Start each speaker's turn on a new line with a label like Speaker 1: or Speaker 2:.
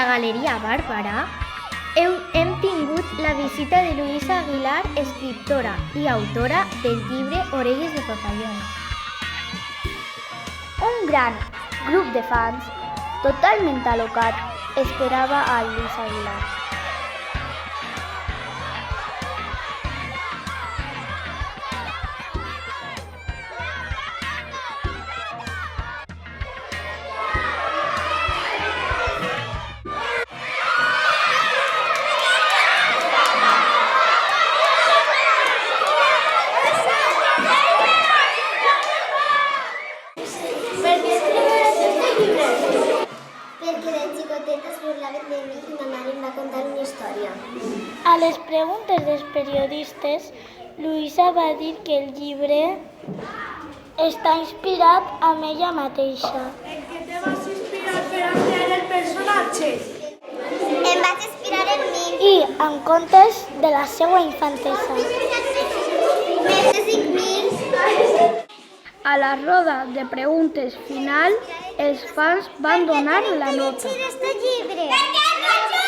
Speaker 1: la Galeria Bàrbara hem tingut la visita de Luisa Aguilar, escriptora i autora del llibre Orelles de papallona. Un gran grup de fans, totalment alocat, esperava a Luisa Aguilar.
Speaker 2: Perquè de xicotet es burlaven de mi i ma mare em va contar una història.
Speaker 3: A les preguntes dels periodistes, Luisa va dir que el llibre està inspirat en ella mateixa.
Speaker 4: En què te vas inspirar per a crear el personatge?
Speaker 2: Em vaig inspirar en mi.
Speaker 3: I en contes de la seva infantesa.
Speaker 2: Més de 5.000.
Speaker 5: A la roda de preguntes final, els fans van donar la nota.
Speaker 2: Este llibre.